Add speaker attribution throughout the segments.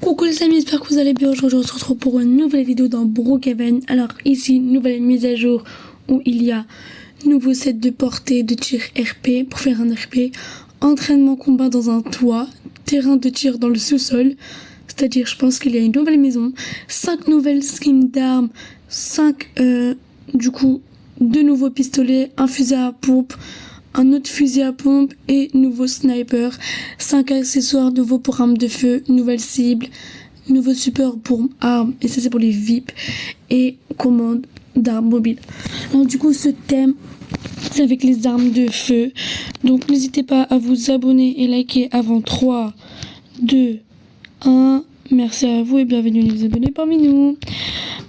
Speaker 1: Coucou les amis, j'espère que vous allez bien. Aujourd'hui on se retrouve pour une nouvelle vidéo dans Brookhaven. Alors ici, nouvelle mise à jour où il y a nouveau set de portée de tir RP pour faire un RP, entraînement combat dans un toit, terrain de tir dans le sous-sol. C'est-à-dire je pense qu'il y a une nouvelle maison, 5 nouvelles skins d'armes, 5 du coup 2 nouveaux pistolets, un fusil à pompe, un autre fusil à pompe et nouveau sniper, 5 accessoires nouveaux pour armes de feu, nouvelle cible, nouveau support pour armes, et ça c'est pour les VIP, et commande d'armes mobiles. Alors du coup ce thème c'est avec les armes de feu, donc n'hésitez pas à vous abonner et liker avant 3, 2, 1, merci à vous et bienvenue les abonnés parmi nous.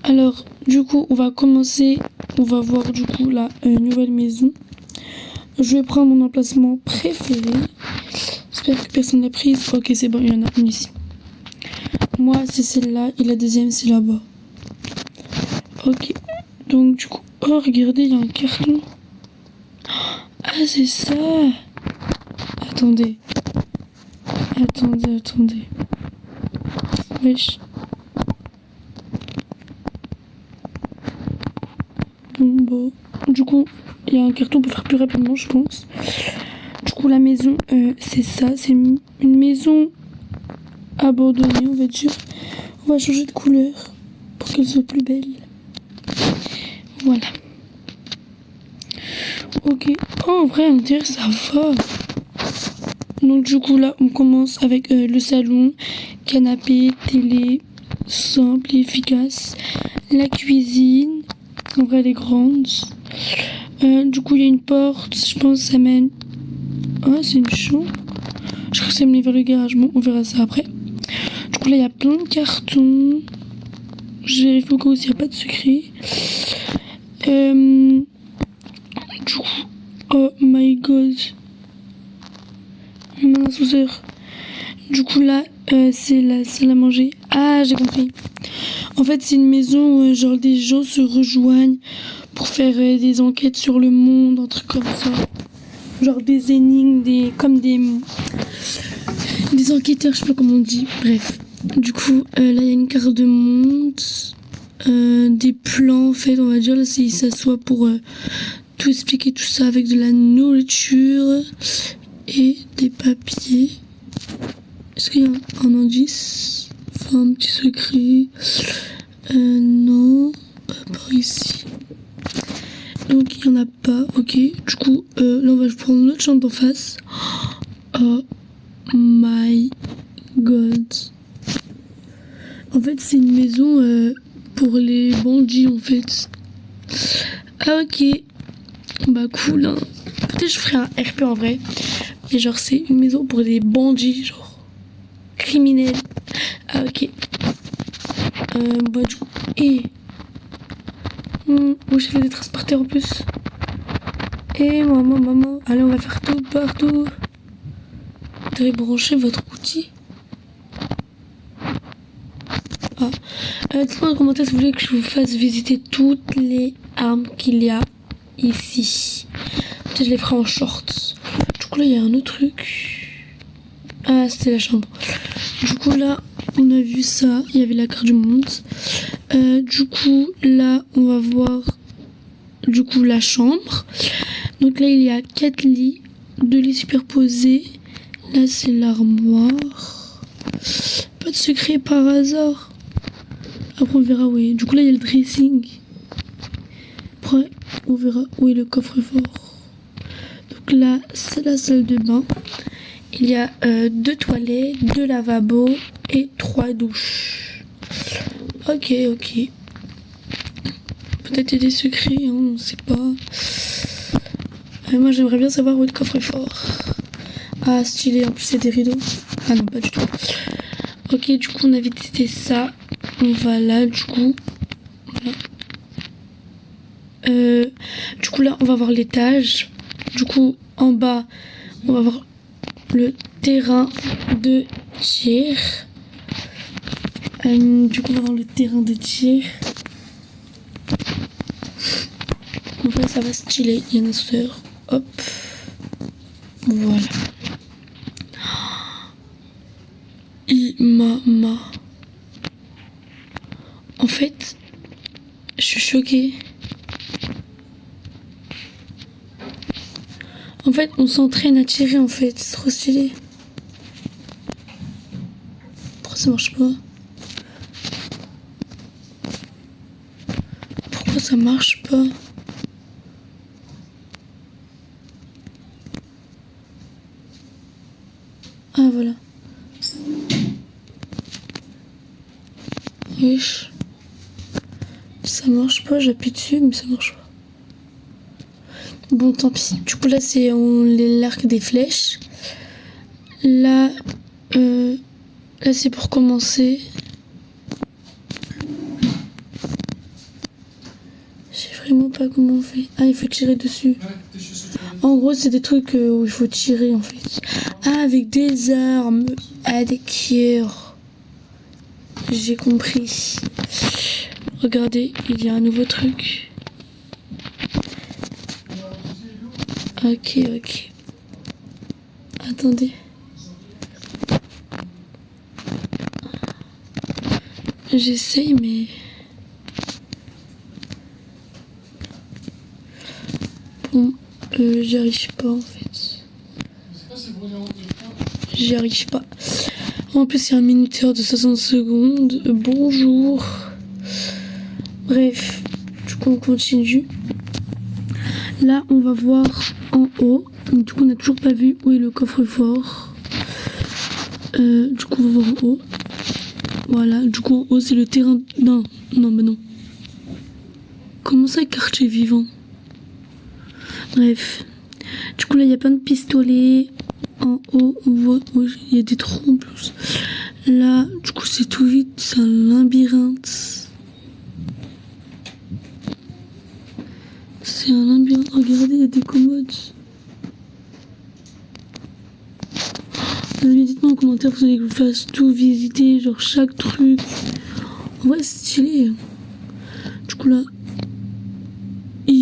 Speaker 1: Alors du coup on va commencer, on va voir du coup la nouvelle maison. Je vais prendre mon emplacement préféré. J'espère que personne l'a prise. Ok, c'est bon, il y en a une ici. Moi, c'est celle-là et la deuxième, c'est là-bas. Ok, donc du coup... Oh, regardez, il y a un carton. Ah, c'est ça. Attendez. Wesh. Bon, du coup... Il y a un carton pour faire plus rapidement, je pense. Du coup, la maison, c'est ça. C'est une maison abandonnée, on va dire. On va changer de couleur pour qu'elle soit plus belle. Voilà. Ok. Oh, en vrai, à l'intérieur, ça va. Donc, du coup, là, on commence avec le salon, canapé, télé, simple et efficace. La cuisine. En vrai, elle est grande. Du coup, il y a une porte, je pense que ça mène... Ah, c'est une chambre. Je crois que ça mène vers le garage. Bon, on verra ça après. Du coup, là, il y a plein de cartons. Je vérifie au cas où s'il n'y a pas de secret. Du coup... Oh my god. Mon ascenseur. Du coup, là, c'est la salle à manger. Ah, j'ai compris. En fait, c'est une maison où genre des gens se rejoignent pour faire des enquêtes sur le monde, un truc comme ça. Genre des énigmes, comme des enquêteurs, je sais pas comment on dit. Bref. Du coup, là, il y a une carte de monde, des plans, en fait, on va dire. Là, il s'assoit pour tout expliquer, tout ça, avec de la nourriture et des papiers. Est-ce qu'il y a un indice? Enfin, un petit secret? Non, pas par ici. Donc il n'y en a pas, ok. Du coup, là on va prendre une autre chambre d'en face. Oh my god. En fait, c'est une maison pour les bandits en fait. Ah ok. Bah cool, hein. Peut-être je ferai un RP en vrai. Et genre c'est une maison pour les bandits, genre criminels. Ah ok. Bah du coup, et... j'ai fait des transporteurs en plus. Et maman, allez on va faire tout partout. Vous devez brancher votre outil. Ah, dites-moi en commentaire si vous voulez que je vous fasse visiter toutes les armes qu'il y a ici. Peut-être je les ferai en shorts. Du coup là il y a un autre truc. Ah c'était la chambre. Du coup là on a vu ça, il y avait la carte du monde. Du coup là on va voir du coup la chambre. Donc là il y a 4 lits, 2 lits superposés. Là c'est l'armoire. Pas de secret par hasard. Après on verra où est. Du coup là il y a le dressing. Après on verra où est le coffre-fort. Donc là c'est la salle de bain. Il y a 2 toilettes, 2 lavabos et 3 douches. Ok. Peut-être il y a des secrets, hein, on sait pas. Moi j'aimerais bien savoir où est le coffre-fort. Ah stylé, en plus c'est des rideaux. Ah non pas du tout. Ok, du coup on a visité ça. On va là du coup. Voilà. Du coup là on va voir l'étage. Du coup en bas on va voir le terrain de tir. Du coup on va voir le terrain de tir. En vrai ça va stylé, il y a un ascenseur. Hop. Voilà. Mama. En fait, je suis choquée. En fait, on s'entraîne à tirer en fait, c'est trop stylé. Pourquoi ça marche pas? Pourquoi ça marche pas? Ah voilà. Wesh. Ça marche pas, j'appuie dessus mais ça marche pas. Bon tant pis. Du coup là c'est l'arc des flèches. Là, là c'est pour commencer. Je sais vraiment pas comment on fait. Ah il faut tirer dessus. En gros c'est des trucs où il faut tirer en fait. Ah avec des armes. Ah d'accord. J'ai compris. Regardez, il y a un nouveau truc. Ok, ok. Attendez. J'essaye, mais... Bon, j'y arrive pas en fait. J'y arrive pas. En plus, il y a un minuteur de 60 secondes. Bonjour. Bref, du coup, on continue. Là, on va voir en haut. Du coup, on n'a toujours pas vu où est le coffre-fort. Du coup, on va voir en haut. Voilà, du coup, en haut, c'est le terrain... Non, non, mais non. Comment ça, quartier vivant? Bref. Du coup, là, il y a plein de pistolets. En haut, on voit... il y a des trous en plus. Là, du coup, c'est tout vide. C'est un labyrinthe. C'est un labyrinthe. Regardez, il y a des commodes. Dites-moi en commentaire, vous allez que je vous fasse tout visiter, genre chaque truc. En vrai, c'est stylé. Du coup, là... Je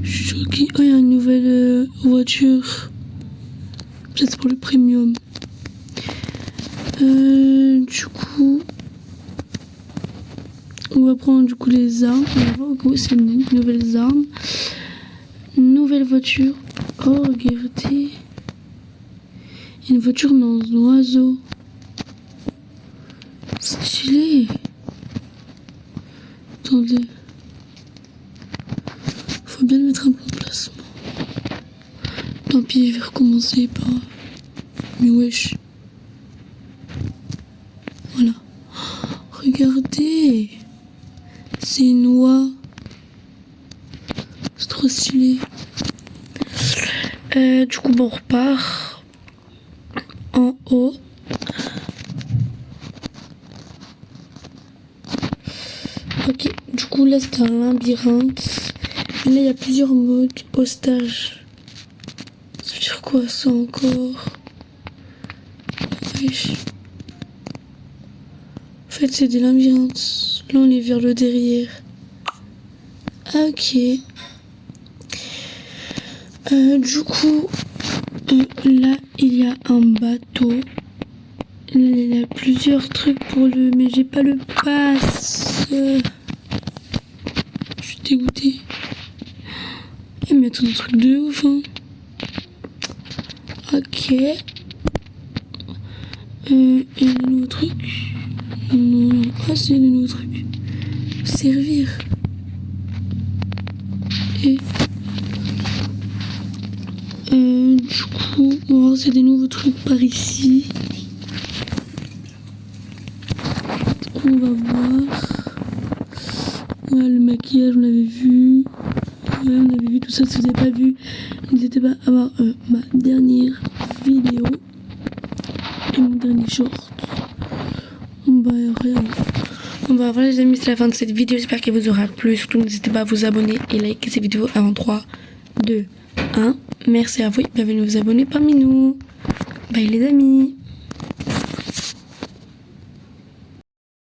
Speaker 1: suis choquée. Oh, il y a une nouvelle voiture. Peut-être pour le premium. Du coup... On va prendre du coup les armes. On va voir où c'est une nouvelle arme. Nouvelle voiture. Oh, regardez. Une voiture mais en oiseau. Stylé. Attendez. Faut bien le mettre un bon placement. Tant pis, je vais recommencer par... Mais wesh. Voilà. Regardez. C'est une oie. C'est trop stylé. Du coup, bon, on repart en haut. Ok, du coup, là, c'est un labyrinthe. Là, il y a plusieurs modes. Hostage. Ça veut dire quoi, ça, encore? Wesh. En fait, c'est des labyrinthes. Là, on est vers le derrière. Ok. Du coup, là, il y a un bateau. Là, il y a plusieurs trucs pour le... Mais j'ai pas le pass. Je suis dégoûtée. Ils mettent un truc de ouf, hein. Ok. Et le nouveau truc. Non. Ah, c'est le nouveau truc. Servir. Et... du coup, on va voir c'est des nouveaux trucs par ici. On va voir. Voilà, le maquillage, on l'avait vu. Ouais, on avait vu tout ça. Si vous n'avez pas vu, n'hésitez pas à voir ma dernière vidéo et mon dernier short. Bah, rien. Bon bah voilà les amis, c'est la fin de cette vidéo. J'espère qu'elle vous aura plu. Surtout n'hésitez pas à vous abonner et liker cette vidéo avant 3, 2, 1. Merci à vous et bienvenue vous abonner parmi nous. Bye les amis.